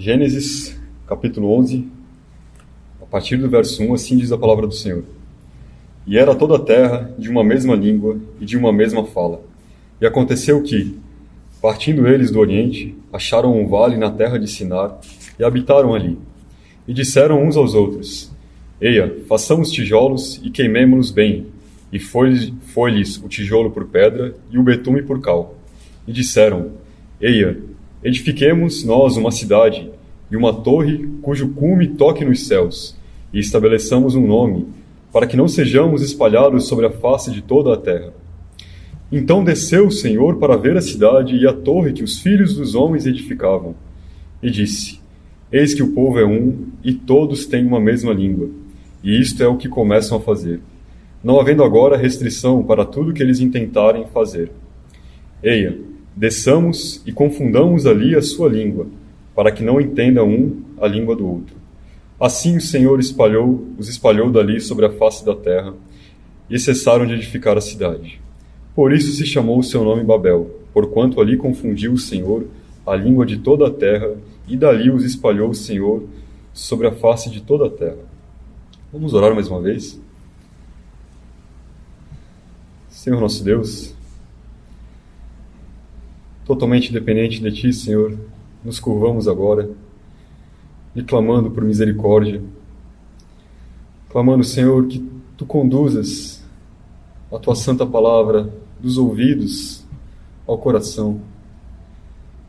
Gênesis, capítulo 11, a partir do verso 1, assim diz a palavra do Senhor. E era toda a terra de uma mesma língua e de uma mesma fala. E aconteceu que, partindo eles do Oriente, acharam um vale na terra de Sinar e habitaram ali. E disseram uns aos outros: Eia, façamos tijolos e queimemo-los bem. E foi-lhes o tijolo por pedra e o betume por cal. E disseram: Eia, edifiquemos nós uma cidade e uma torre cujo cume toque nos céus, e estabeleçamos um nome, para que não sejamos espalhados sobre a face de toda a terra. Então desceu o Senhor para ver a cidade e a torre que os filhos dos homens edificavam. E disse: Eis que o povo é um, e todos têm uma mesma língua, e isto é o que começam a fazer, não havendo agora restrição para tudo que eles intentarem fazer. Eia, desçamos e confundamos ali a sua língua, para que não entenda um a língua do outro. Assim o Senhor os espalhou dali sobre a face da terra, e cessaram de edificar a cidade. Por isso se chamou o seu nome Babel, porquanto ali confundiu o Senhor a língua de toda a terra, e dali os espalhou o Senhor sobre a face de toda a terra. Vamos orar mais uma vez? Senhor nosso Deus, totalmente dependente de Ti, Senhor, nos curvamos agora, e clamando por misericórdia, clamando, Senhor, que Tu conduzas a Tua santa palavra dos ouvidos ao coração.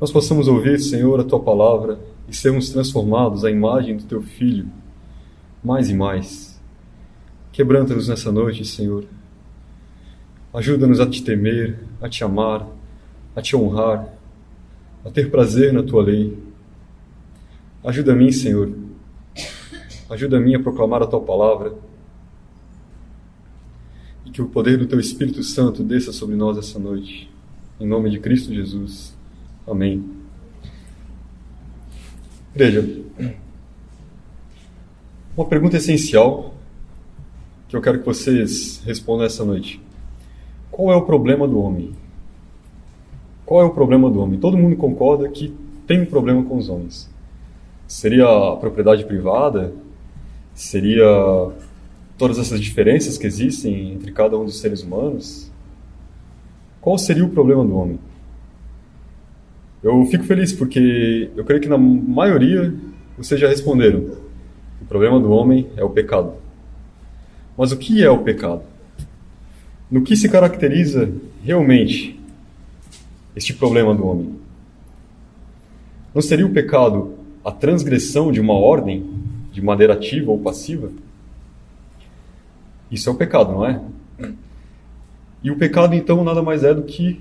Nós possamos ouvir, Senhor, a Tua palavra e sermos transformados à imagem do Teu Filho, mais e mais. Quebranta-nos nessa noite, Senhor. Ajuda-nos a Te temer, a Te amar, a Te honrar, a ter prazer na Tua lei. Ajuda a mim, Senhor. Ajuda a mim a proclamar a Tua palavra. E que o poder do Teu Espírito Santo desça sobre nós essa noite. Em nome de Cristo Jesus. Amém. Igreja, uma pergunta essencial que eu quero que vocês respondam essa noite. Qual é o problema do homem? Qual é o problema do homem? Todo mundo concorda que tem um problema com os homens. Seria a propriedade privada? Seria todas essas diferenças que existem entre cada um dos seres humanos? Qual seria o problema do homem? Eu fico feliz porque eu creio que na maioria vocês já responderam. O problema do homem é o pecado. Mas o que é o pecado? No que se caracteriza realmente este problema do homem? Não seria o pecado a transgressão de uma ordem, de maneira ativa ou passiva? Isso é o pecado, não é? E o pecado, então, nada mais é do que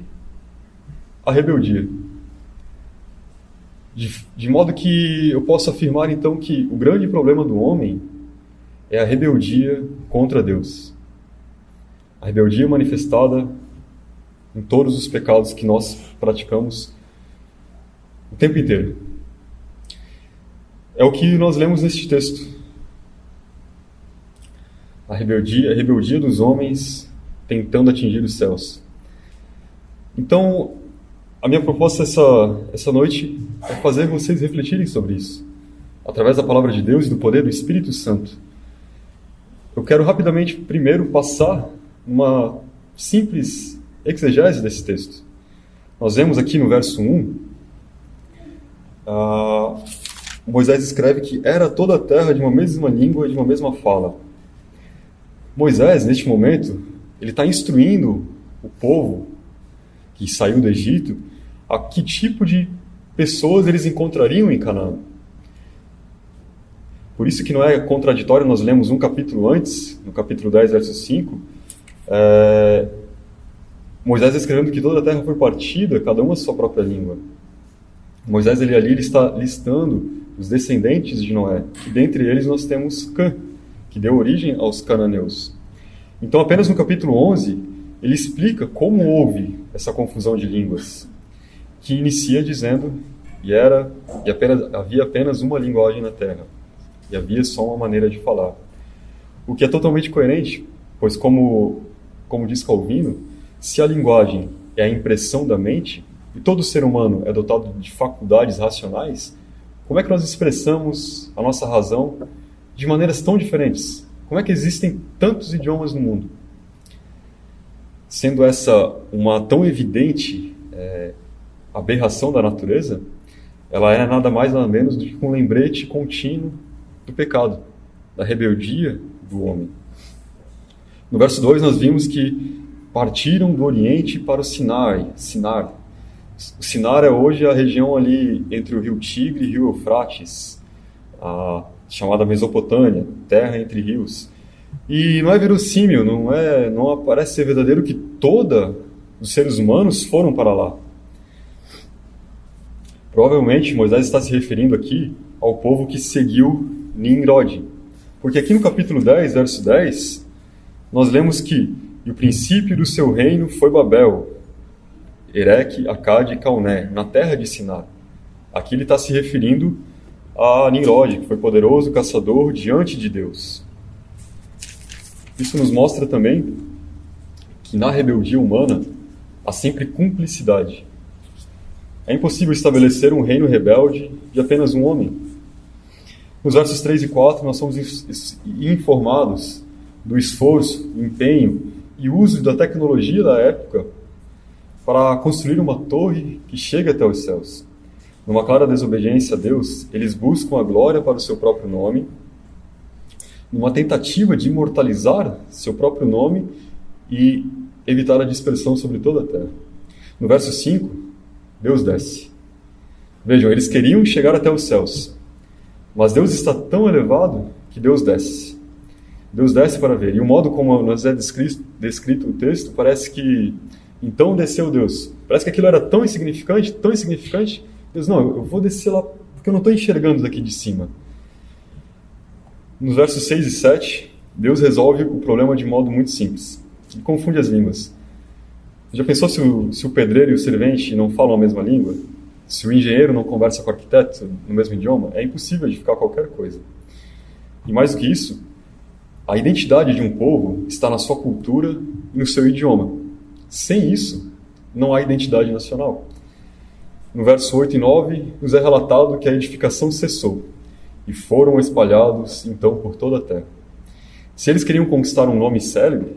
a rebeldia. De modo que eu posso afirmar, então, que o grande problema do homem é a rebeldia contra Deus. A rebeldia manifestada em todos os pecados que nós praticamos o tempo inteiro. É o que nós lemos neste texto. A rebeldia dos homens tentando atingir os céus. Então, a minha proposta essa noite é fazer vocês refletirem sobre isso, através da palavra de Deus e do poder do Espírito Santo. Eu quero rapidamente, primeiro, passar uma simples exegese desse texto. Nós vemos aqui no verso 1, Moisés escreve que era toda a terra de uma mesma língua e de uma mesma fala. Moisés, neste momento, ele está instruindo o povo que saiu do Egito a que tipo de pessoas eles encontrariam em Canaã. Por isso que não é contraditório, nós lemos um capítulo antes, no capítulo 10, verso 5, Moisés escrevendo que toda a terra foi partida, cada uma a sua própria língua. Moisés ele está listando os descendentes de Noé, e dentre eles nós temos Cã, que deu origem aos cananeus. Então apenas no capítulo 11, ele explica como houve essa confusão de línguas, que inicia dizendo havia apenas uma linguagem na terra, e havia só uma maneira de falar. O que é totalmente coerente, pois como diz Calvino, se a linguagem é a impressão da mente, e todo ser humano é dotado de faculdades racionais, Como é que nós expressamos a nossa razão de maneiras tão diferentes? Como é que existem tantos idiomas no mundo? Sendo essa uma tão evidente aberração da natureza, ela é nada mais nada menos do que um lembrete contínuo do pecado, da rebeldia do homem. No verso 2 nós vimos que partiram do Oriente para o Sinar. O Sinar é hoje a região ali entre o rio Tigre e o rio Eufrates, a chamada Mesopotâmia, terra entre rios. E não é verossímil, não parece ser verdadeiro que todos os seres humanos foram para lá. Provavelmente Moisés está se referindo aqui ao povo que seguiu Nimrod. Porque aqui no capítulo 10, verso 10, nós lemos que "E o princípio do seu reino foi Babel, Ereque, Acade e Calné, na terra de Sinar." Aqui ele está se referindo a Nimrod, que foi poderoso caçador diante de Deus. Isso nos mostra também que na rebeldia humana há sempre cumplicidade. É impossível estabelecer um reino rebelde de apenas um homem. Nos versos 3 e 4 nós somos informados do esforço, empenho e uso da tecnologia da época para construir uma torre que chegue até os céus. Numa clara desobediência a Deus, eles buscam a glória para o seu próprio nome, numa tentativa de imortalizar seu próprio nome e evitar a dispersão sobre toda a terra. No verso 5, Deus desce. Vejam, eles queriam chegar até os céus, mas Deus está tão elevado que Deus desce. Deus desce para ver. E o modo como nos é descrito o texto parece que então desceu Deus. Parece que aquilo era tão insignificante. Deus, não, eu vou descer lá porque eu não estou enxergando daqui de cima. Nos versos 6 e 7, Deus resolve o problema de modo muito simples. Ele confunde as línguas. Já pensou se o pedreiro e o servente não falam a mesma língua? Se o engenheiro não conversa com o arquiteto no mesmo idioma? É impossível edificar qualquer coisa. E mais do que isso, a identidade de um povo está na sua cultura e no seu idioma. Sem isso, não há identidade nacional. No verso 8 e 9, nos é relatado que a edificação cessou e foram espalhados, então, por toda a terra. Se eles queriam conquistar um nome célebre,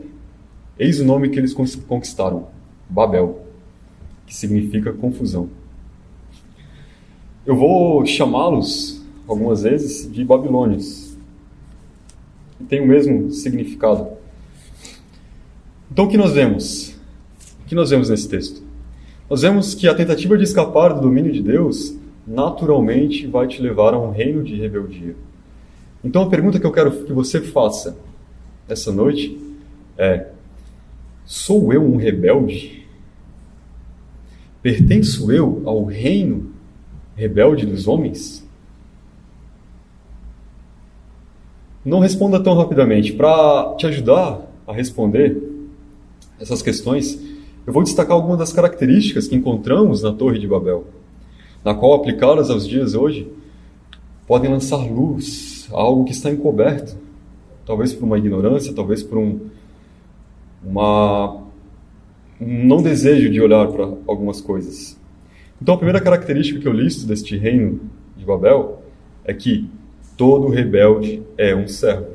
eis o nome que eles conquistaram: Babel, que significa confusão. Eu vou chamá-los, algumas vezes, de babilônios, que tem o mesmo significado. Então, o que nós vemos? O que nós vemos nesse texto? Nós vemos que a tentativa de escapar do domínio de Deus naturalmente vai te levar a um reino de rebeldia. Então, a pergunta que eu quero que você faça essa noite é: sou eu um rebelde? Pertenço eu ao reino rebelde dos homens? Não responda tão rapidamente. Para te ajudar a responder essas questões, eu vou destacar algumas das características que encontramos na Torre de Babel, na qual, aplicadas aos dias hoje, podem lançar luz a algo que está encoberto, talvez por uma ignorância, talvez por um não desejo de olhar para algumas coisas. Então, a primeira característica que eu listo deste reino de Babel é que todo rebelde é um servo.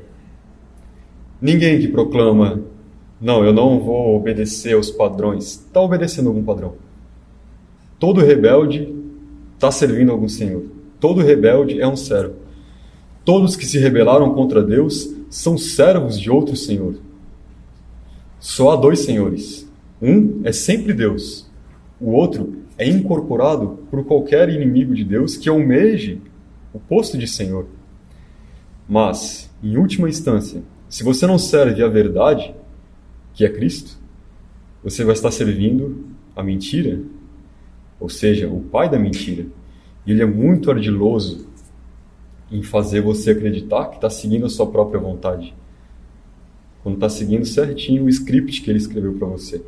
Ninguém que proclama: não, eu não vou obedecer aos padrões, está obedecendo algum padrão. Todo rebelde está servindo algum senhor. Todo rebelde é um servo. Todos que se rebelaram contra Deus são servos de outro senhor. Só há dois senhores. Um é sempre Deus. O outro é incorporado por qualquer inimigo de Deus que almeje o posto de senhor. Mas, em última instância, se você não serve a verdade, que é Cristo, você vai estar servindo a mentira, ou seja, o pai da mentira. E ele é muito ardiloso em fazer você acreditar que está seguindo a sua própria vontade, quando está seguindo certinho o script que ele escreveu para você.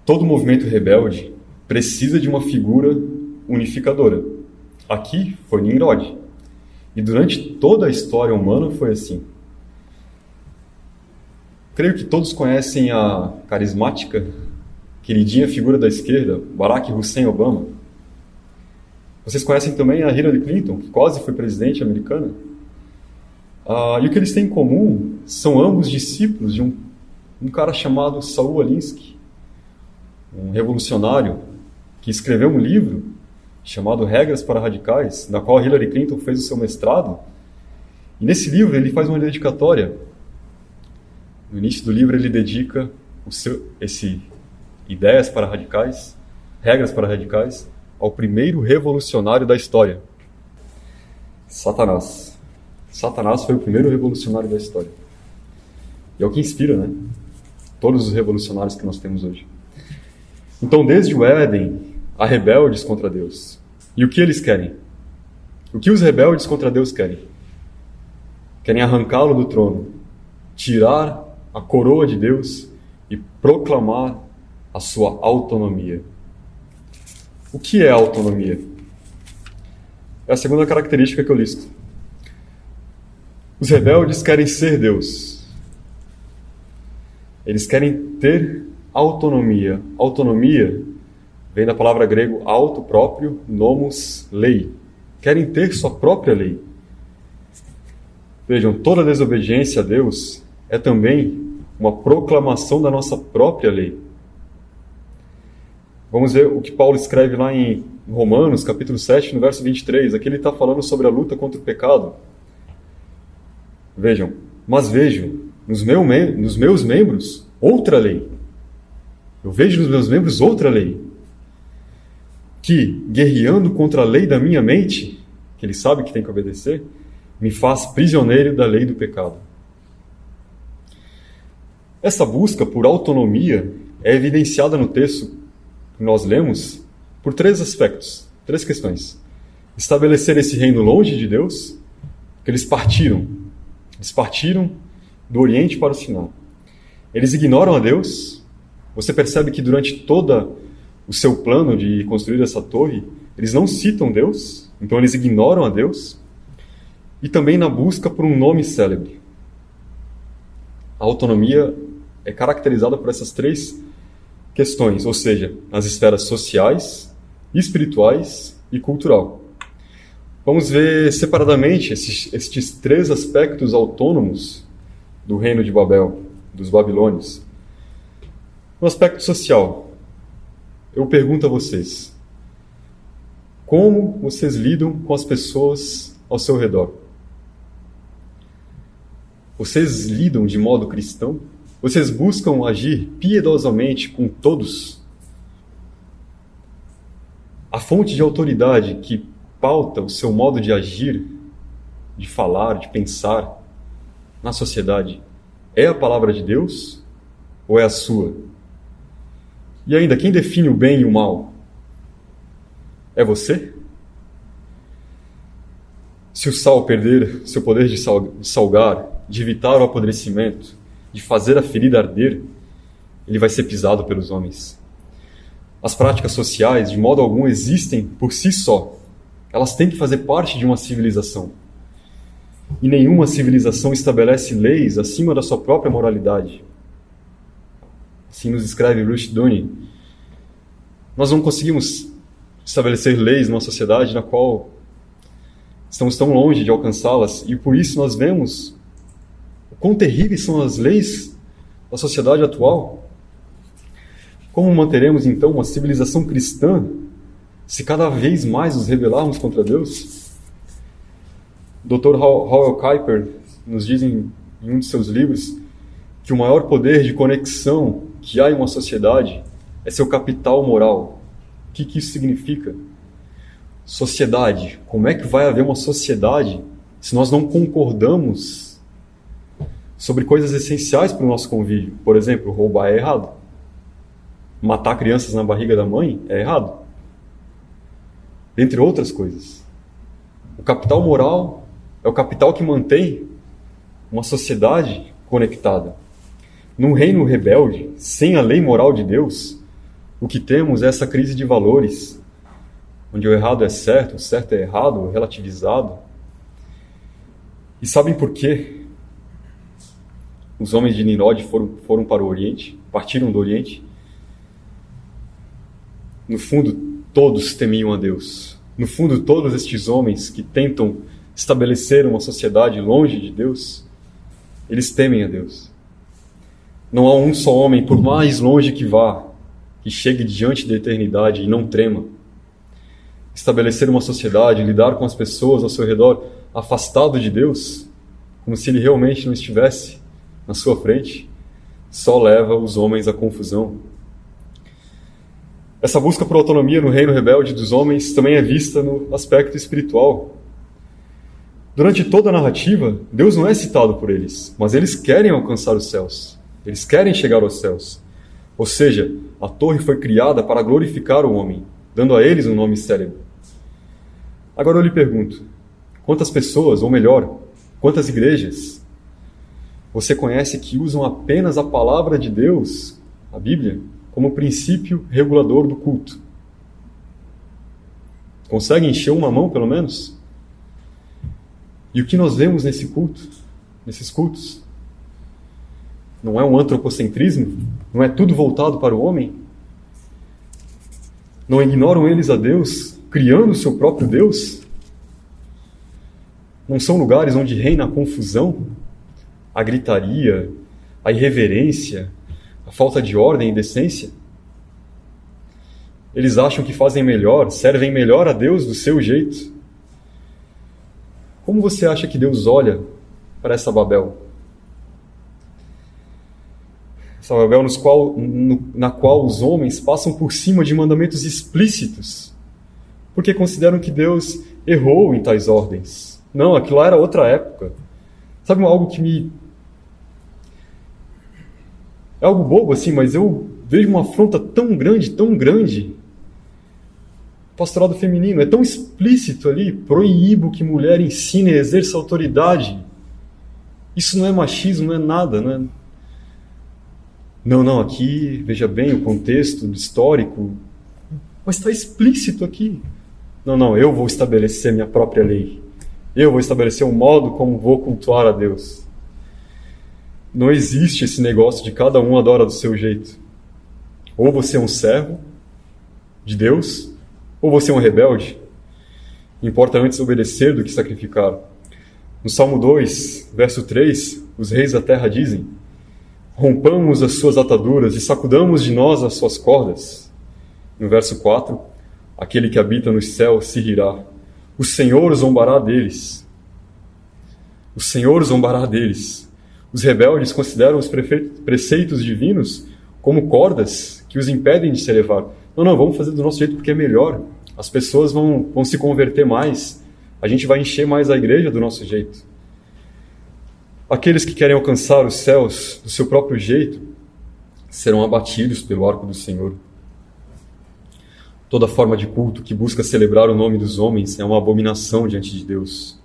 Todo movimento rebelde precisa de uma figura unificadora. Aqui foi Nimrod. E durante toda a história humana foi assim. Creio que todos conhecem a carismática, queridinha figura da esquerda, Barack Hussein Obama. Vocês conhecem também a Hillary Clinton, que quase foi presidente americana? E o que eles têm em comum são ambos discípulos de um cara chamado Saul Alinsky, um revolucionário que escreveu um livro chamado Regras para Radicais, na qual Hillary Clinton fez o seu mestrado. E nesse livro ele faz uma dedicatória. No início do livro ele dedica Ideias para Radicais, Regras para Radicais, ao primeiro revolucionário da história, Satanás. Satanás foi o primeiro revolucionário da história. E é o que inspira, né? Todos os revolucionários que nós temos hoje. Então, desde o Éden, há rebeldes contra Deus. E o que eles querem? O que os rebeldes contra Deus querem? Querem arrancá-lo do trono, tirar a coroa de Deus e proclamar a sua autonomia. O que é autonomia? É a segunda característica que eu listo. Os rebeldes querem ser Deus. Eles querem ter autonomia. Autonomia vem da palavra grego auto, próprio, nomos, lei. Querem ter sua própria lei. Vejam, toda desobediência a Deus é também uma proclamação da nossa própria lei. Vamos ver o que Paulo escreve lá em Romanos, capítulo 7, no verso 23. Aqui ele está falando sobre a luta contra o pecado. Vejam, mas vejo nos meus membros outra lei. Eu vejo nos meus membros outra lei, que, guerreando contra a lei da minha mente, que ele sabe que tem que obedecer, me faz prisioneiro da lei do pecado. Essa busca por autonomia é evidenciada no texto que nós lemos por três aspectos, três questões. Estabelecer esse reino longe de Deus, que eles partiram do Oriente para o Sinai. Eles ignoram a Deus. Você percebe que durante todo o seu plano de construir essa torre, eles não citam Deus, então eles ignoram a Deus. E também na busca por um nome célebre. A autonomia é caracterizada por essas três questões, ou seja, nas esferas sociais, espirituais e cultural. Vamos ver separadamente estes três aspectos autônomos do reino de Babel, dos babilônios. No aspecto social, eu pergunto a vocês, como vocês lidam com as pessoas ao seu redor? Vocês lidam de modo cristão? Vocês buscam agir piedosamente com todos? A fonte de autoridade que pauta o seu modo de agir, de falar, de pensar na sociedade é a palavra de Deus ou é a sua? E ainda, quem define o bem e o mal? É você? Se o sal perder seu poder de salgar, de evitar o apodrecimento, de fazer a ferida arder, ele vai ser pisado pelos homens. As práticas sociais, de modo algum, existem por si só. Elas têm que fazer parte de uma civilização. E nenhuma civilização estabelece leis acima da sua própria moralidade. Assim nos escreve Rushduni. Nós não conseguimos estabelecer leis numa sociedade na qual estamos tão longe de alcançá-las, e por isso nós vemos o quão terríveis são as leis da sociedade atual. Como manteremos, então, uma civilização cristã se cada vez mais nos rebelarmos contra Deus? O Dr. Howell Kuyper nos diz em um de seus livros que o maior poder de conexão que há em uma sociedade é seu capital moral. O que isso significa? Sociedade. Como é que vai haver uma sociedade se nós não concordamos sobre coisas essenciais para o nosso convívio? Por exemplo, roubar é errado. Matar crianças na barriga da mãe é errado. Entre outras coisas. O capital moral é o capital que mantém uma sociedade conectada. Num reino rebelde, sem a lei moral de Deus, o que temos é essa crise de valores, onde o errado é certo, o certo é errado, relativizado. E sabem por quê? Os homens de Nimrod foram para o Oriente, partiram do Oriente. No fundo, todos temiam a Deus. No fundo, todos estes homens que tentam estabelecer uma sociedade longe de Deus, eles temem a Deus. Não há um só homem, por mais longe que vá, que chegue diante da eternidade e não trema. Estabelecer uma sociedade, lidar com as pessoas ao seu redor, afastado de Deus, como se ele realmente não estivesse na sua frente, só leva os homens à confusão. Essa busca por autonomia no reino rebelde dos homens também é vista no aspecto espiritual. Durante toda a narrativa, Deus não é citado por eles, mas eles querem alcançar os céus. Eles querem chegar aos céus. Ou seja, a torre foi criada para glorificar o homem, dando a eles um nome célebre. Agora eu lhe pergunto, quantas pessoas, ou melhor, quantas igrejas você conhece que usam apenas a palavra de Deus, a Bíblia, como princípio regulador do culto? Consegue encher uma mão, pelo menos? E o que nós vemos nesse culto, nesses cultos? Não é um antropocentrismo? Não é tudo voltado para o homem? Não ignoram eles a Deus, criando o seu próprio Deus? Não são lugares onde reina a confusão, a gritaria, a irreverência, a falta de ordem e decência? Eles acham que fazem melhor, servem melhor a Deus do seu jeito. Como você acha que Deus olha para essa Babel? Essa Babel na qual os homens passam por cima de mandamentos explícitos, porque consideram que Deus errou em tais ordens. Não, aquilo lá era outra época. Sabe algo que me... É algo bobo assim, mas eu vejo uma afronta tão grande, tão grande. O pastorado feminino é tão explícito ali, proíbo que mulher ensine e exerça autoridade. Isso não é machismo, não é nada, não é... Não, aqui, veja bem o contexto histórico, mas está explícito aqui. Não, eu vou estabelecer minha própria lei. Eu vou estabelecer um modo como vou cultuar a Deus. Não existe esse negócio de cada um adora do seu jeito. Ou você é um servo de Deus, ou você é um rebelde. Importa antes obedecer do que sacrificar. No Salmo 2, verso 3, os reis da terra dizem: rompamos as suas ataduras e sacudamos de nós as suas cordas. No verso 4, aquele que habita nos céus se rirá. O Senhor zombará deles. O Senhor zombará deles. Os rebeldes consideram os preceitos divinos como cordas que os impedem de se elevar. Não, vamos fazer do nosso jeito porque é melhor. As pessoas vão se converter mais. A gente vai encher mais a igreja do nosso jeito. Aqueles que querem alcançar os céus do seu próprio jeito serão abatidos pelo arco do Senhor. Toda forma de culto que busca celebrar o nome dos homens é uma abominação diante de Deus.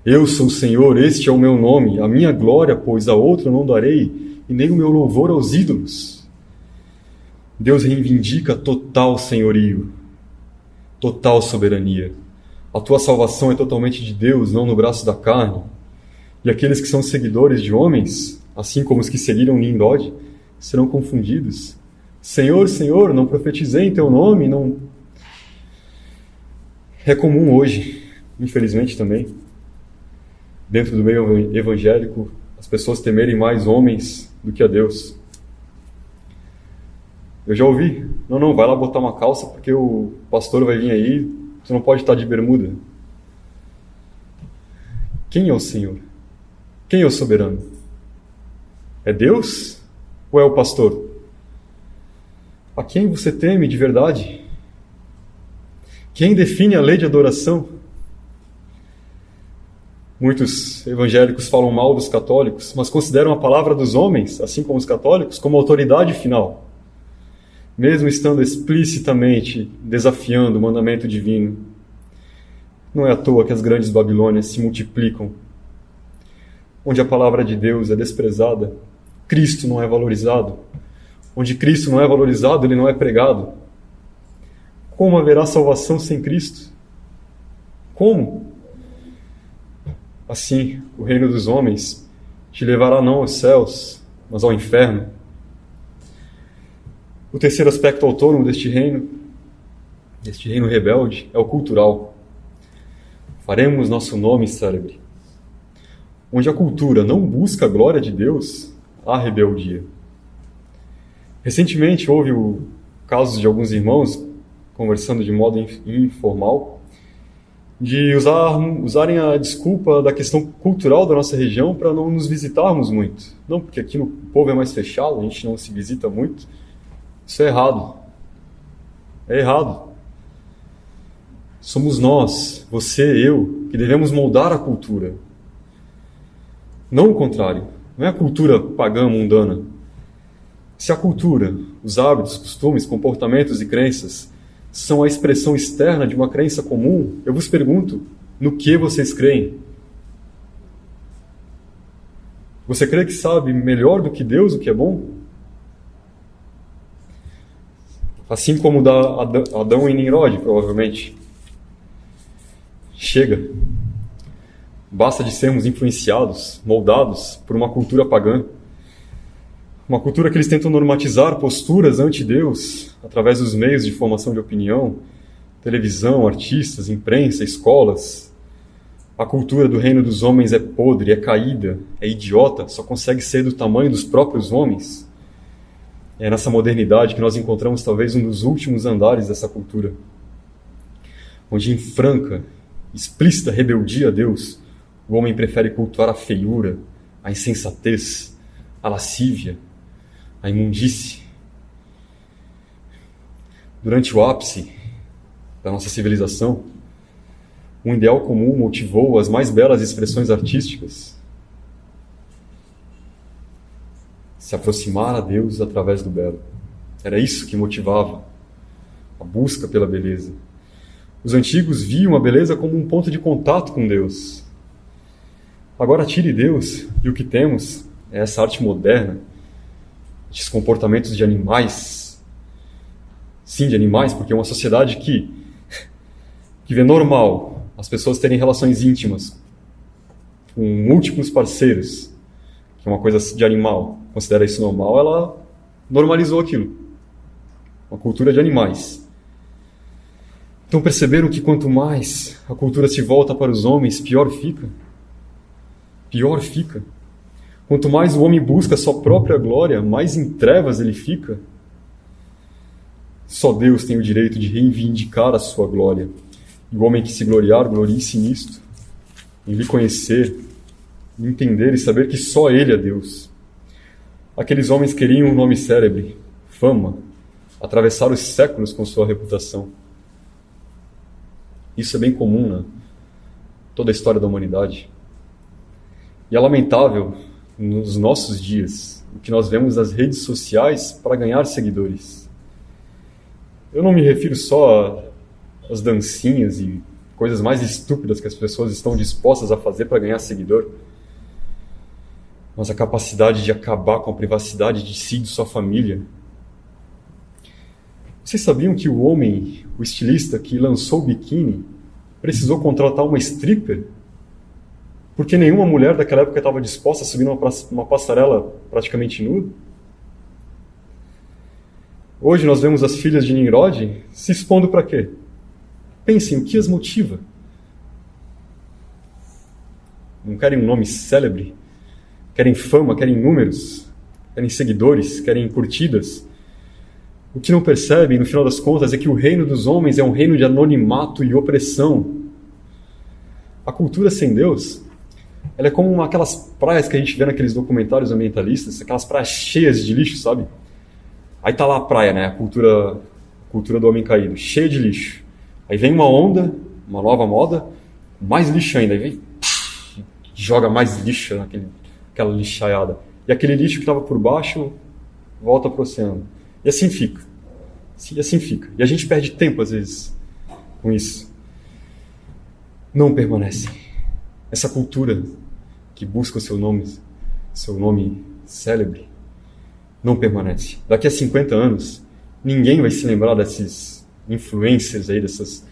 Eu sou o Senhor, este é o meu nome, a minha glória, pois a outro não darei, e nem o meu louvor aos ídolos. Deus reivindica total senhorio, total soberania. A tua salvação é totalmente de Deus, não no braço da carne. E aqueles que são seguidores de homens, assim como os que seguiram Nimrod, serão confundidos. Senhor, Senhor, não profetizei em teu nome, não... É comum hoje, infelizmente também, dentro do meio evangélico, as pessoas temerem mais homens do que a Deus. Eu já ouvi, não, vai lá botar uma calça porque o pastor vai vir aí, tu não pode estar de bermuda. Quem é o Senhor? Quem é o soberano? É Deus ou é o pastor? A quem você teme de verdade? Quem define a lei de adoração? Muitos evangélicos falam mal dos católicos, mas consideram a palavra dos homens, assim como os católicos, como autoridade final, mesmo estando explicitamente desafiando o mandamento divino. Não é à toa que as grandes Babilônias se multiplicam. Onde a palavra de Deus é desprezada, Cristo não é valorizado. Onde Cristo não é valorizado, ele não é pregado. Como haverá salvação sem Cristo? Como? Assim, o reino dos homens te levará não aos céus, mas ao inferno. O terceiro aspecto autônomo deste reino deste reino rebelde é o cultural. Faremos nosso nome célebre. Onde a cultura não busca a glória de Deus, há rebeldia. Recentemente houve o caso de alguns irmãos, conversando de modo informal, de usarem a desculpa da questão cultural da nossa região para não nos visitarmos muito. Não, porque aqui o povo é mais fechado, a gente não se visita muito. Isso é errado. É errado. Somos nós, você, eu, que devemos moldar a cultura. Não o contrário. Não é a cultura pagã mundana. Se a cultura, os hábitos, costumes, comportamentos e crenças são a expressão externa de uma crença comum, eu vos pergunto, no que vocês creem? Você crê que sabe melhor do que Deus o que é bom? Assim como da Adão e Nimrod, provavelmente. Chega. Basta de sermos influenciados, moldados por uma cultura pagã. Uma cultura que eles tentam normatizar posturas anti-Deus através dos meios de formação de opinião, televisão, artistas, imprensa, escolas. A cultura do reino dos homens é podre, é caída, é idiota, só consegue ser do tamanho dos próprios homens. É nessa modernidade que nós encontramos talvez um dos últimos andares dessa cultura, onde em franca, explícita rebeldia a Deus, o homem prefere cultuar a feiura, a insensatez, a lascívia, a imundície. Durante o ápice da nossa civilização, um ideal comum motivou as mais belas expressões artísticas. Se aproximar a Deus através do belo. Era isso que motivava a busca pela beleza. Os antigos viam a beleza como um ponto de contato com Deus. Agora tire Deus e o que temos é essa arte moderna, esses comportamentos de animais. Sim, de animais, porque é uma sociedade que vê normal as pessoas terem relações íntimas com múltiplos parceiros, que é uma coisa de animal, considera isso normal, ela normalizou aquilo. Uma cultura de animais. Então perceberam que quanto mais a cultura se volta para os homens, pior fica. Pior fica. Quanto mais o homem busca a sua própria glória, mais em trevas ele fica. Só Deus tem o direito de reivindicar a sua glória. E o homem que se gloriar, glorie-se nisto, em lhe conhecer, entender e saber que só Ele é Deus. Aqueles homens queriam um nome célebre, fama, atravessar os séculos com sua reputação. Isso é bem comum na toda a história da humanidade. E é lamentável, nos nossos dias, o que nós vemos nas redes sociais para ganhar seguidores. Eu não me refiro só às dancinhas e coisas mais estúpidas que as pessoas estão dispostas a fazer para ganhar seguidor, mas a capacidade de acabar com a privacidade de si e de sua família. Vocês sabiam que o homem, o estilista que lançou o biquíni, precisou contratar uma stripper? Porque nenhuma mulher daquela época estava disposta a subir numa passarela praticamente nua? Hoje nós vemos as filhas de Nimrod se expondo para quê? Pensem, o que as motiva? Não querem um nome célebre? Querem fama, querem números? Querem seguidores? Querem curtidas? O que não percebem, no final das contas, é que o reino dos homens é um reino de anonimato e opressão. A cultura sem Deus, ela é como aquelas praias que a gente vê naqueles documentários ambientalistas, aquelas praias cheias de lixo, sabe? Aí tá lá a praia, né? A cultura do homem caído, cheia de lixo. Aí vem uma onda, uma nova moda, mais lixo ainda. Aí vem, joga mais lixo naquela lixaiada. E aquele lixo que estava por baixo volta para o oceano. E assim fica. E assim fica. E a gente perde tempo, às vezes, com isso. Não permanece. Essa cultura que busca o seu nome célebre, não permanece. Daqui a 50 anos, ninguém vai se lembrar desses influencers aí, dessas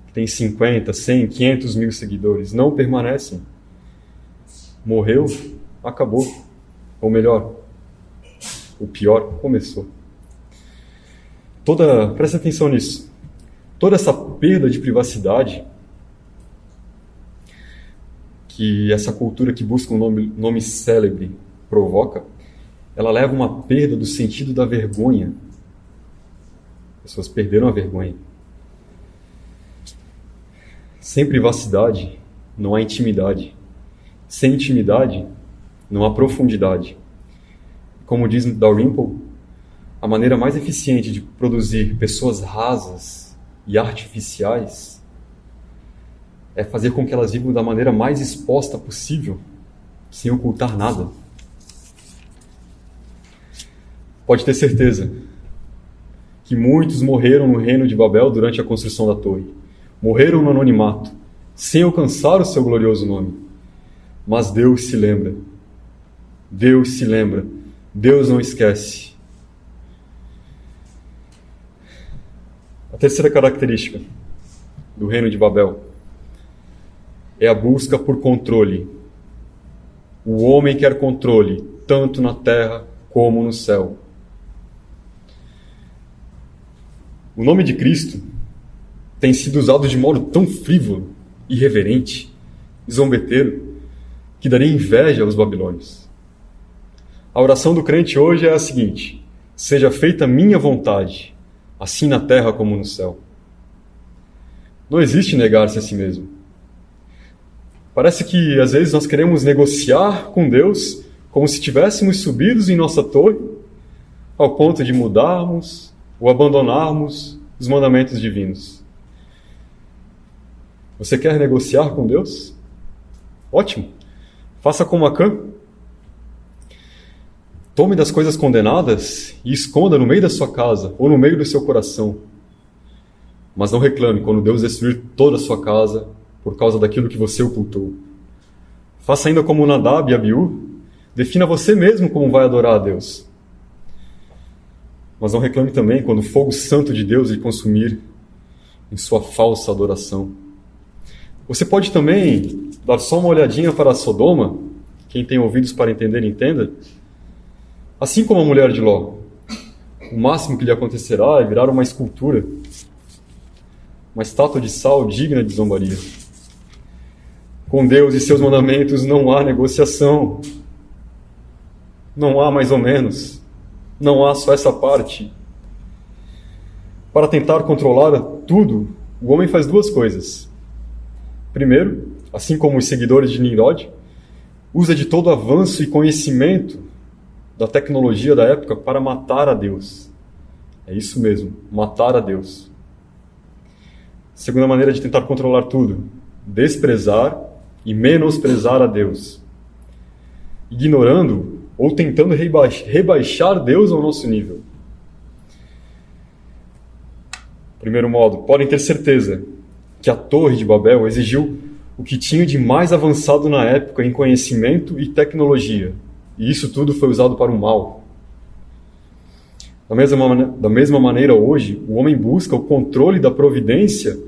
que tem 50, 100, 500 mil seguidores. Não permanecem. Morreu, acabou. Ou melhor, o pior começou. Presta atenção nisso. toda essa perda de privacidade que essa cultura que busca um nome célebre provoca, ela leva a uma perda do sentido da vergonha. As pessoas perderam a vergonha. Sem privacidade, não há intimidade. Sem intimidade, não há profundidade. Como diz Dalrymple, a maneira mais eficiente de produzir pessoas rasas e artificiais é fazer com que elas vivam da maneira mais exposta possível, sem ocultar nada. Pode ter certeza que muitos morreram no reino de Babel durante a construção da torre. Morreram no anonimato, sem alcançar o seu glorioso nome. Mas Deus se lembra. Deus se lembra. Deus não esquece. A terceira característica do reino de Babel é a busca por controle. O homem quer controle, tanto na terra como no céu. O nome de Cristo tem sido usado de modo tão frívolo, irreverente, zombeteiro, que daria inveja aos babilônios. A oração do crente hoje é a seguinte: seja feita a minha vontade, assim na terra como no céu. Não existe negar-se a si mesmo. Parece que às vezes nós queremos negociar com Deus como se estivéssemos subidos em nossa torre, ao ponto de mudarmos ou abandonarmos os mandamentos divinos. Você quer negociar com Deus? Ótimo. Faça como Acã. Tome das coisas condenadas e esconda no meio da sua casa ou no meio do seu coração. Mas não reclame quando Deus destruir toda a sua casa por causa daquilo que você ocultou. Faça ainda como Nadab e Abiú. Defina você mesmo como vai adorar a Deus. Mas não reclame também quando o fogo santo de Deus lhe consumir em sua falsa adoração. Você pode também dar só uma olhadinha para Sodoma. Quem tem ouvidos para entender, entenda. Assim como a mulher de Ló, o máximo que lhe acontecerá é virar uma escultura, uma estátua de sal digna de zombaria. Com Deus e seus mandamentos não há negociação. Não há mais ou menos. Não há só essa parte. Para tentar controlar tudo, o homem faz duas coisas. Primeiro, assim como os seguidores de Nimrod, usa de todo avanço e conhecimento da tecnologia da época para matar a Deus. É isso mesmo, matar a Deus. Segunda maneira de tentar controlar tudo: desprezar e menosprezar a Deus, ignorando ou tentando rebaixar Deus ao nosso nível. Primeiro modo, podem ter certeza que a Torre de Babel exigiu o que tinha de mais avançado na época em conhecimento e tecnologia, e isso tudo foi usado para o mal. Da mesma maneira, hoje, o homem busca o controle da providência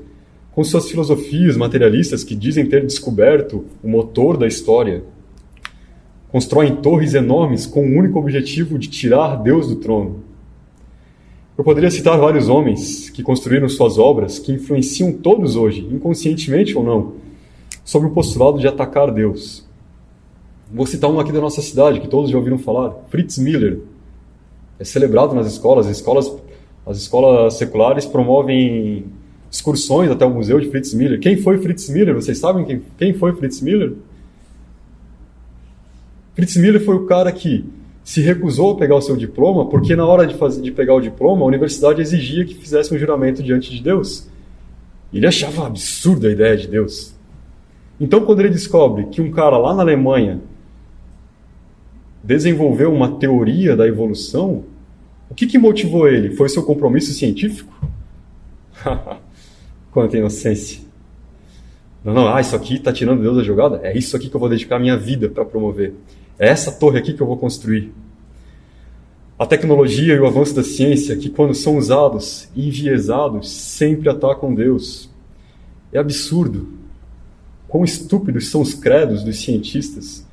com suas filosofias materialistas que dizem ter descoberto o motor da história. Constroem torres enormes com o único objetivo de tirar Deus do trono. Eu poderia citar vários homens que construíram suas obras que influenciam todos hoje, inconscientemente ou não, sob o postulado de atacar Deus. Vou citar um aqui da nossa cidade, que todos já ouviram falar, Fritz Miller. É celebrado nas escolas. As escolas seculares promovem excursões até o museu de Fritz Miller. Quem foi Fritz Miller? Vocês sabem quem foi Fritz Miller? Fritz Miller foi o cara que se recusou a pegar o seu diploma, porque na hora de pegar o diploma, a universidade exigia que fizesse um juramento diante de Deus. Ele achava absurda a ideia de Deus. Então, quando ele descobre que um cara lá na Alemanha desenvolveu uma teoria da evolução, o que motivou ele? Foi seu compromisso científico? Quanta inocência. Não, isso aqui está tirando Deus da jogada? É isso aqui que eu vou dedicar a minha vida para promover. É essa torre aqui que eu vou construir. A tecnologia e o avanço da ciência, que quando são usados e enviesados, sempre atacam Deus. É absurdo. Quão estúpidos são os credos dos cientistas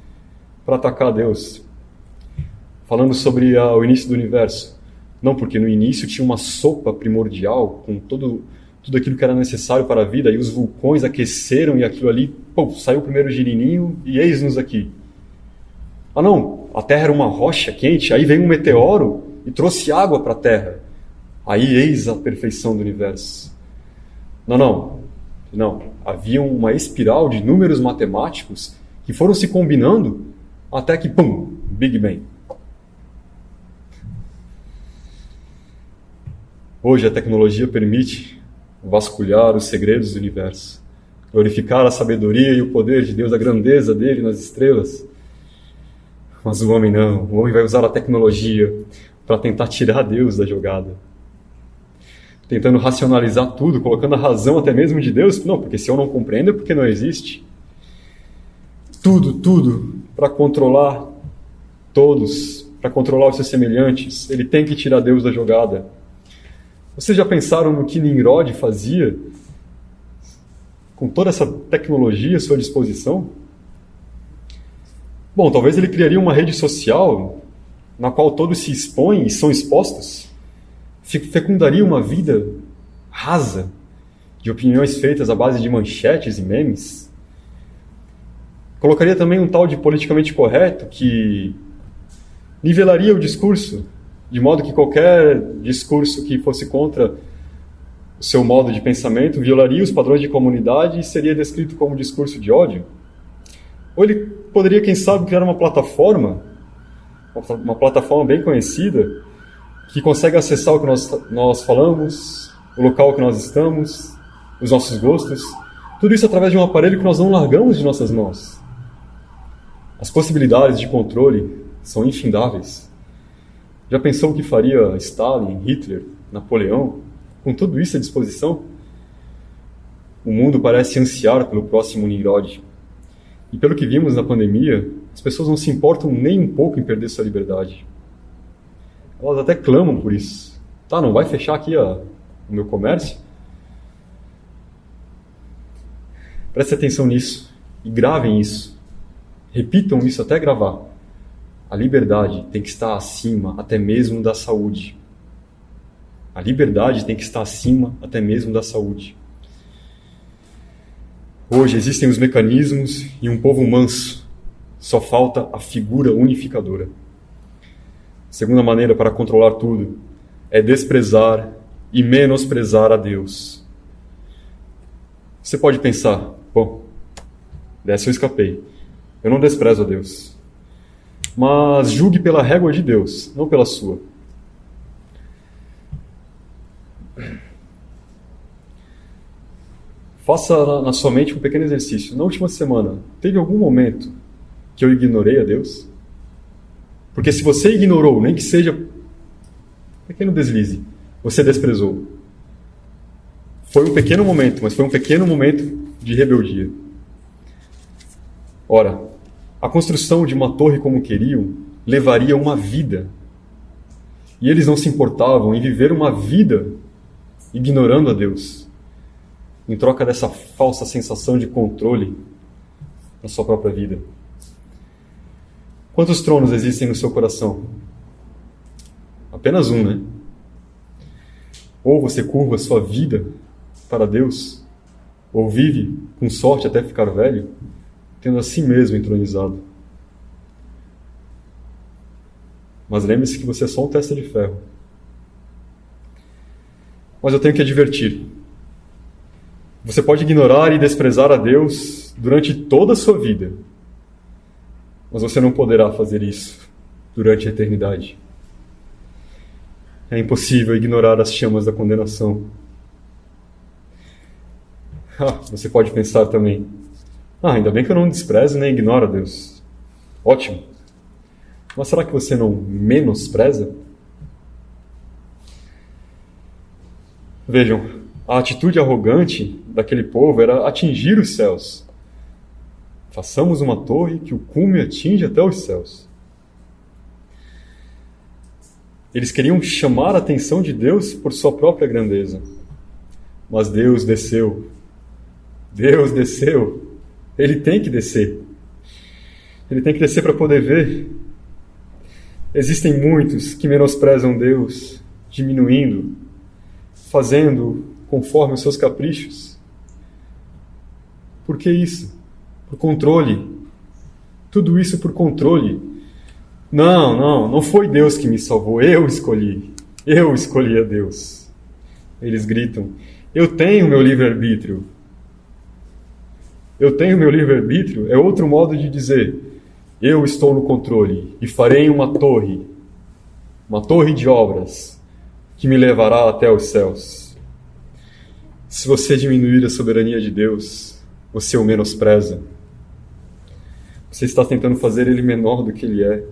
para atacar Deus. Falando sobre o início do universo. Não, porque no início tinha uma sopa primordial com tudo aquilo que era necessário para a vida, e os vulcões aqueceram e aquilo ali, saiu o primeiro girininho e eis-nos aqui. Ah não, a Terra era uma rocha quente, aí veio um meteoro e trouxe água para a Terra. Aí eis a perfeição do universo. Não. Havia uma espiral de números matemáticos que foram se combinando até que, Big Bang. Hoje a tecnologia permite vasculhar os segredos do universo, glorificar a sabedoria e o poder de Deus, a grandeza dele nas estrelas. Mas o homem não. O homem vai usar a tecnologia para tentar tirar Deus da jogada. Tentando racionalizar tudo, colocando a razão até mesmo de Deus. Não, porque se eu não compreendo é porque não existe. Tudo para controlar todos, para controlar os seus semelhantes. Ele tem que tirar Deus da jogada. Vocês já pensaram no que Nimrod fazia com toda essa tecnologia à sua disposição? Bom, talvez ele criaria uma rede social na qual todos se expõem e são expostos. Fecundaria uma vida rasa de opiniões feitas à base de manchetes e memes. Colocaria também um tal de politicamente correto que nivelaria o discurso, de modo que qualquer discurso que fosse contra o seu modo de pensamento violaria os padrões de comunidade e seria descrito como discurso de ódio. Ou ele poderia, quem sabe, criar uma plataforma bem conhecida, que consegue acessar o que nós falamos, o local que nós estamos, os nossos gostos, tudo isso através de um aparelho que nós não largamos de nossas mãos. As possibilidades de controle são infindáveis. Já pensou o que faria Stalin, Hitler, Napoleão, com tudo isso à disposição? O mundo parece ansiar pelo próximo Nimrod. E pelo que vimos na pandemia, as pessoas não se importam nem um pouco em perder sua liberdade. Elas até clamam por isso. Tá, não vai fechar aqui o meu comércio? Preste atenção nisso e gravem isso. Repitam isso até gravar. A liberdade tem que estar acima até mesmo da saúde. A liberdade tem que estar acima até mesmo da saúde. Hoje existem os mecanismos e um povo manso. Só falta a figura unificadora. A segunda maneira para controlar tudo é desprezar e menosprezar a Deus. Você pode pensar, bom, dessa eu escapei. Eu não desprezo a Deus. Mas julgue pela régua de Deus, não pela sua. Faça na sua mente um pequeno exercício. Na última semana, teve algum momento que eu ignorei a Deus? Porque se você ignorou, nem que seja um pequeno deslize, você desprezou. Foi um pequeno momento, mas foi um pequeno momento de rebeldia. Ora, a construção de uma torre como queriam levaria uma vida. E eles não se importavam em viver uma vida ignorando a Deus, em troca dessa falsa sensação de controle na sua própria vida. Quantos tronos existem no seu coração? Apenas um, né? Ou você curva sua vida para Deus, ou vive com sorte até ficar velho, tendo a si mesmo entronizado. Mas lembre-se que você é só um testa de ferro. Mas eu tenho que advertir. Você pode ignorar e desprezar a Deus durante toda a sua vida, mas você não poderá fazer isso durante a eternidade. É impossível ignorar as chamas da condenação. Você pode pensar também, ainda bem que eu não desprezo nem ignoro a Deus. Ótimo. Mas será que você não menospreza? Vejam, a atitude arrogante daquele povo era atingir os céus. Façamos uma torre que o cume atinge até os céus. Eles queriam chamar a atenção de Deus por sua própria grandeza. Mas Deus desceu. Deus desceu. Ele tem que descer. Ele tem que descer para poder ver. Existem muitos que menosprezam Deus, diminuindo, fazendo conforme os seus caprichos. Por que isso? Por controle. Tudo isso por controle. Não foi Deus que me salvou, eu escolhi a Deus. Eles gritam, eu tenho meu livre-arbítrio. Eu tenho meu livre-arbítrio é outro modo de dizer, eu estou no controle e farei uma torre de obras que me levará até os céus. Se você diminuir a soberania de Deus, você o menospreza. Você está tentando fazer ele menor do que ele é.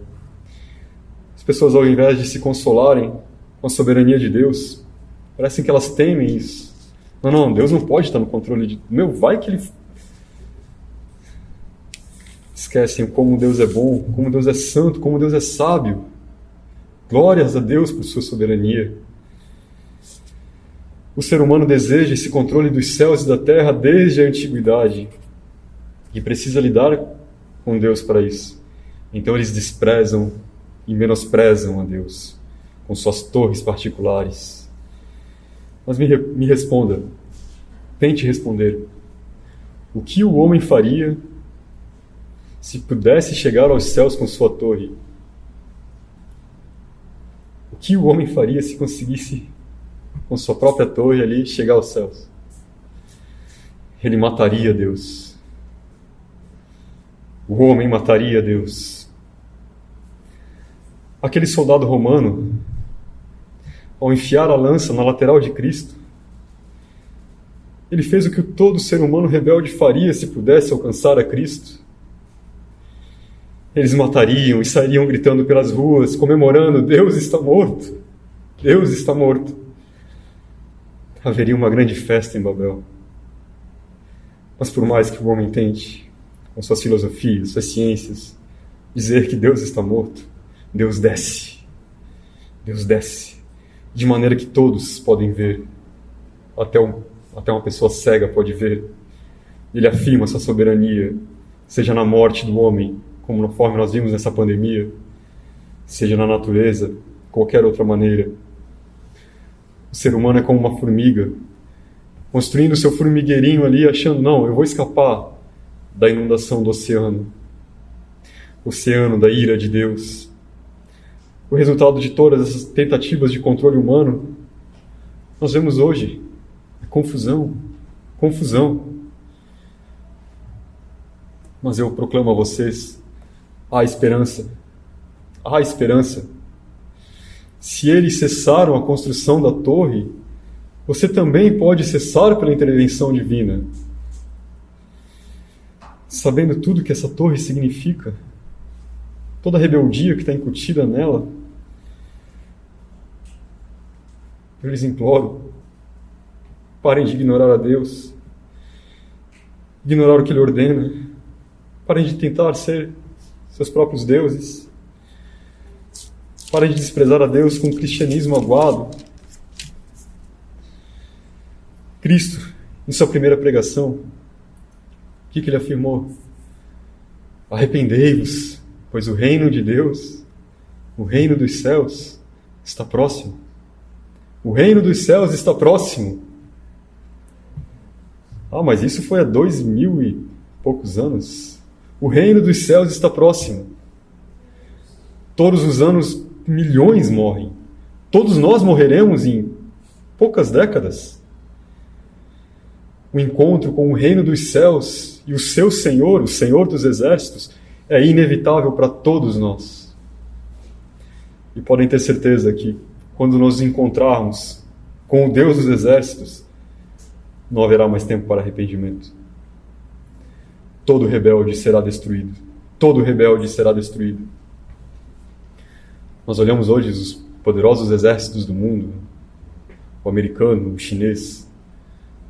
As pessoas, ao invés de se consolarem com a soberania de Deus, parecem que elas temem isso. Não, Deus não pode estar no controle de... vai que ele... Esquecem como Deus é bom, como Deus é santo, como Deus é sábio. Glórias a Deus por sua soberania. O ser humano deseja esse controle dos céus e da terra desde a antiguidade e precisa lidar com Deus para isso. Então eles desprezam e menosprezam a Deus com suas torres particulares. Mas me responda, tente responder. O que o homem faria se pudesse chegar aos céus com sua torre? O que o homem faria se conseguisse, com sua própria torre ali, chegar aos céus? Ele mataria Deus. O homem mataria Deus. Aquele soldado romano, ao enfiar a lança na lateral de Cristo, ele fez o que todo ser humano rebelde faria se pudesse alcançar a Cristo. Eles matariam e sairiam gritando pelas ruas, comemorando, Deus está morto, Deus está morto. Haveria uma grande festa em Babel. Mas por mais que o homem tente, com suas filosofias, suas ciências, dizer que Deus está morto, Deus desce, de maneira que todos podem ver, até uma pessoa cega pode ver. Ele afirma sua soberania, seja na morte do homem, como conforme nós vimos nessa pandemia, seja na natureza, qualquer outra maneira. O ser humano é como uma formiga, construindo seu formigueirinho ali, achando, eu vou escapar da inundação do oceano da ira de Deus. O resultado de todas essas tentativas de controle humano, nós vemos hoje, é confusão. Mas eu proclamo a vocês, há esperança. Se eles cessaram a construção da torre, você também pode cessar pela intervenção divina. Sabendo tudo que essa torre significa, toda a rebeldia que está incutida nela, eu lhes imploro, parem de ignorar a Deus, ignorar o que Ele ordena, parem de tentar ser seus próprios deuses, parem de desprezar a Deus com o cristianismo aguado. Cristo, em sua primeira pregação, o que Ele afirmou? Arrependei-vos, pois o reino de Deus, o reino dos céus, está próximo. O reino dos céus está próximo. Mas isso foi há 2000 e poucos anos. O reino dos céus está próximo. Todos os anos, milhões morrem. Todos nós morreremos em poucas décadas. O encontro com o reino dos céus e o seu Senhor, o Senhor dos exércitos, é inevitável para todos nós. E podem ter certeza que, quando nos encontrarmos com o Deus dos exércitos, não haverá mais tempo para arrependimento. Todo rebelde será destruído. Todo rebelde será destruído. Nós olhamos hoje os poderosos exércitos do mundo, o americano, o chinês,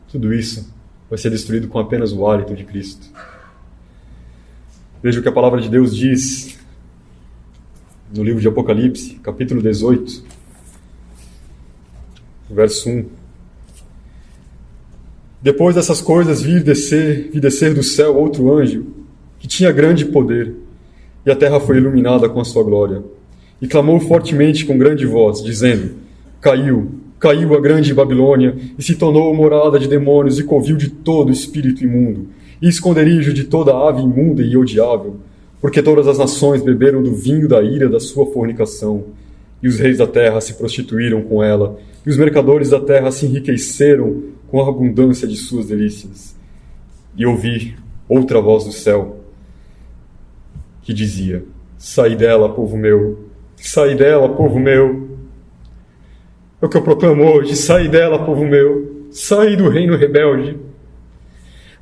tudo isso vai ser destruído com apenas o hálito de Cristo. Veja o que a palavra de Deus diz no livro de Apocalipse, capítulo 18, verso 1. Depois dessas coisas vi descer do céu outro anjo, que tinha grande poder, e a terra foi iluminada com a sua glória. E clamou fortemente com grande voz, dizendo: Caiu, Caiu a grande Babilônia e se tornou morada de demônios e covil de todo espírito imundo, e esconderijo de toda ave imunda e odiável, porque todas as nações beberam do vinho da ira da sua fornicação, e os reis da terra se prostituíram com ela, e os mercadores da terra se enriqueceram com a abundância de suas delícias. E ouvi outra voz do céu, que dizia: sai dela, povo meu, sai dela, povo meu. É o que eu proclamo hoje: sai dela, povo meu, sai do reino rebelde,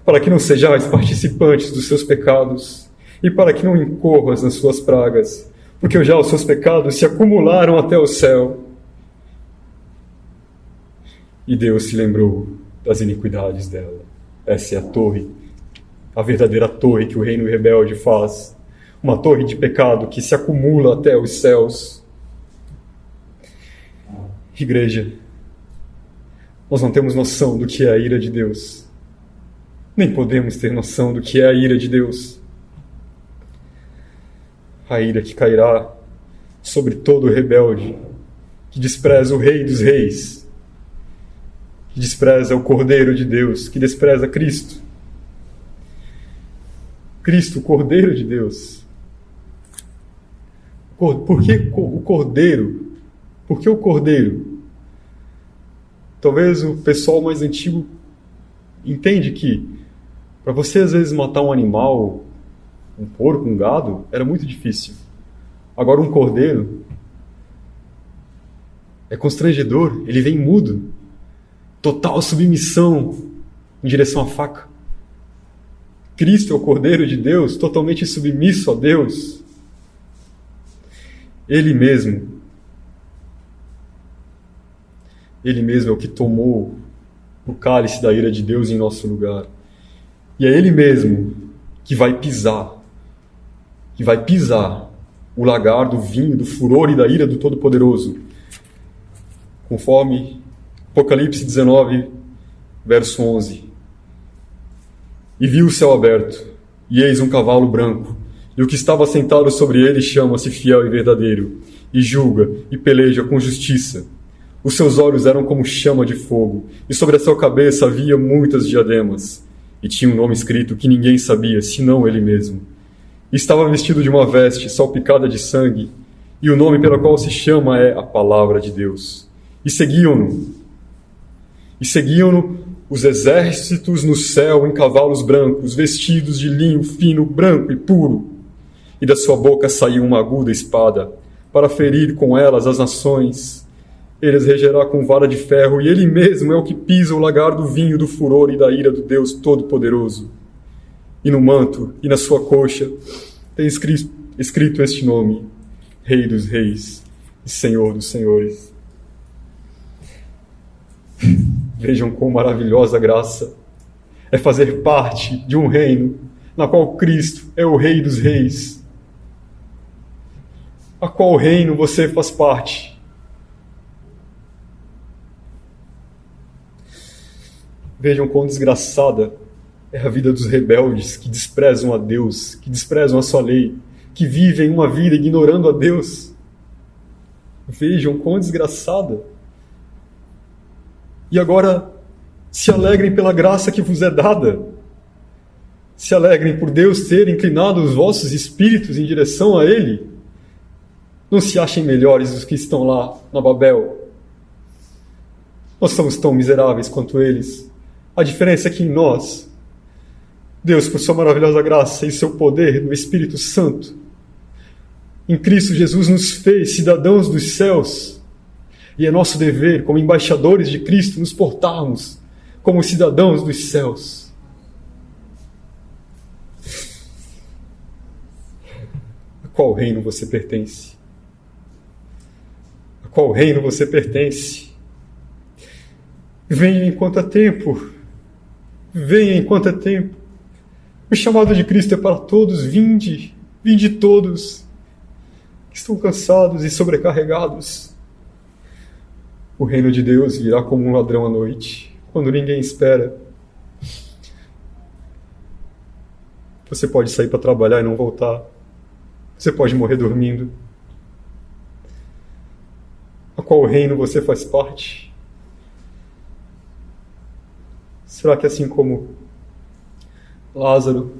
para que não sejais participantes dos seus pecados, e para que não incorras nas suas pragas, porque já os seus pecados se acumularam até o céu. E Deus se lembrou das iniquidades dela. Essa é a torre, a verdadeira torre que o reino rebelde faz, uma torre de pecado que se acumula até os céus. Igreja, nós não temos noção do que é a ira de Deus. Nem podemos ter noção do que é a ira de Deus. A ira que cairá sobre todo rebelde, que despreza o Rei dos Reis, que despreza o Cordeiro de Deus, que despreza Cristo. Cristo, o Cordeiro de Deus. Por que o Cordeiro? Por que o Cordeiro? Talvez o pessoal mais antigo entende que para você às vezes matar um animal, um porco, um gado, era muito difícil. Agora um cordeiro é constrangedor, ele vem mudo, total submissão em direção à faca. Cristo é o Cordeiro de Deus, totalmente submisso a Deus. Ele mesmo é o que tomou o cálice da ira de Deus em nosso lugar. E é Ele mesmo que vai pisar o lagar do vinho, do furor e da ira do Todo-Poderoso. Conforme Apocalipse 19, verso 11. E vi o céu aberto, e eis um cavalo branco, e o que estava sentado sobre ele chama-se Fiel e Verdadeiro, e julga e peleja com justiça. Os seus olhos eram como chama de fogo, e sobre a sua cabeça havia muitas diademas, e tinha um nome escrito que ninguém sabia, senão ele mesmo. E estava vestido de uma veste salpicada de sangue, e o nome pelo qual se chama é a Palavra de Deus. E seguiam-no os exércitos no céu em cavalos brancos, vestidos de linho fino, branco e puro. E da sua boca saiu uma aguda espada, para ferir com elas as nações. Ele as regerá com vara de ferro, e ele mesmo é o que pisa o lagar do vinho, do furor e da ira do Deus Todo-Poderoso. E no manto e na sua coxa tem escrito este nome: Rei dos Reis e Senhor dos Senhores. Vejam quão maravilhosa graça é fazer parte de um reino na qual Cristo é o Rei dos Reis. A qual reino você faz parte? Vejam quão desgraçada é a vida dos rebeldes que desprezam a Deus, que desprezam a sua lei, que vivem uma vida ignorando a Deus. Vejam quão desgraçada. E agora se alegrem pela graça que vos é dada. Se alegrem por Deus ter inclinado os vossos espíritos em direção a Ele. Não se achem melhores dos que estão lá na Babel. Nós somos tão miseráveis quanto eles. A diferença é que em nós, Deus, por sua maravilhosa graça e seu poder no Espírito Santo, em Cristo Jesus nos fez cidadãos dos céus. E é nosso dever, como embaixadores de Cristo, nos portarmos como cidadãos dos céus. A qual reino você pertence? A qual reino você pertence? Venha enquanto há tempo. Venha enquanto há tempo. O chamado de Cristo é para todos. Vinde todos que estão cansados e sobrecarregados. O reino de Deus virá como um ladrão à noite, quando ninguém espera. Você pode sair para trabalhar e não voltar. Você pode morrer dormindo. A qual reino você faz parte? Será que assim como Lázaro,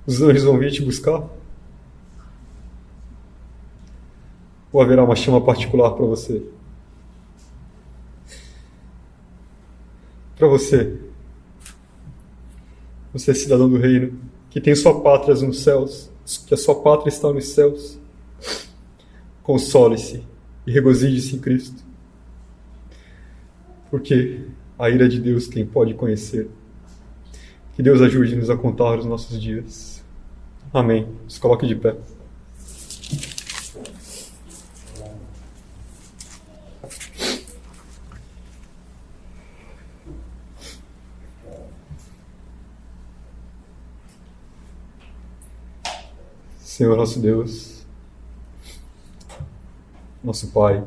os anjos vão vir te buscar? Ou haverá uma chama particular para você? Para você. Você é cidadão do reino, que tem sua pátria nos céus, que a sua pátria está nos céus. Console-se e regozije-se em Cristo. Porque a ira de Deus quem pode conhecer. Que Deus ajude-nos a contar os nossos dias. Amém. Se coloque de pé. Senhor nosso Deus, nosso Pai,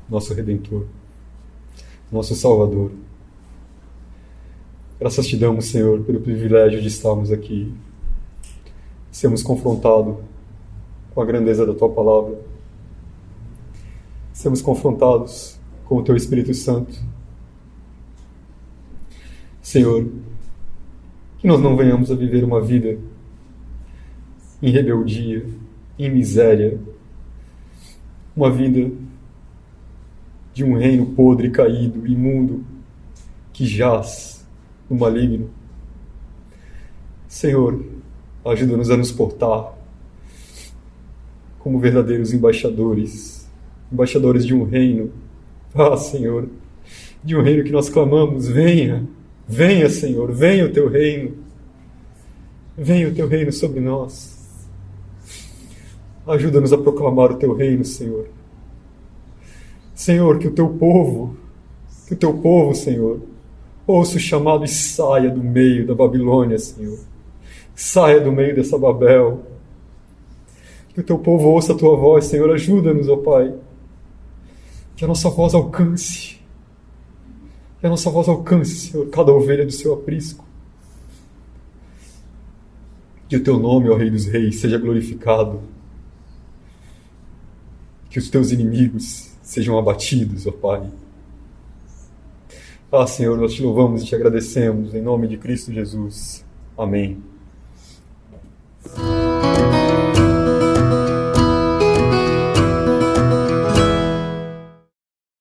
nosso Redentor, nosso Salvador. Graças te damos, Senhor, pelo privilégio de estarmos aqui, sermos confrontados com a grandeza da Tua Palavra, sermos confrontados com o Teu Espírito Santo. Senhor, que nós não venhamos a viver uma vida em rebeldia, em miséria, uma vida de um reino podre, caído, imundo, que jaz no maligno. Senhor, ajuda-nos a nos portar como verdadeiros embaixadores, embaixadores de um reino. Ah, Senhor, de um reino que nós clamamos, venha, venha, Senhor, venha o Teu reino, venha o Teu reino sobre nós. Ajuda-nos a proclamar o Teu reino, Senhor. Senhor, que o Teu povo, Senhor, ouça o chamado e saia do meio da Babilônia, Senhor. Saia do meio dessa Babel. Que o Teu povo ouça a Tua voz, Senhor. Ajuda-nos, ó Pai. Que a nossa voz alcance. Que a nossa voz alcance, Senhor, cada ovelha do Seu aprisco. Que o Teu nome, ó Rei dos Reis, seja glorificado. Que os Teus inimigos sejam abatidos, ó Pai. Ah, Senhor, nós Te louvamos e Te agradecemos, em nome de Cristo Jesus. Amém.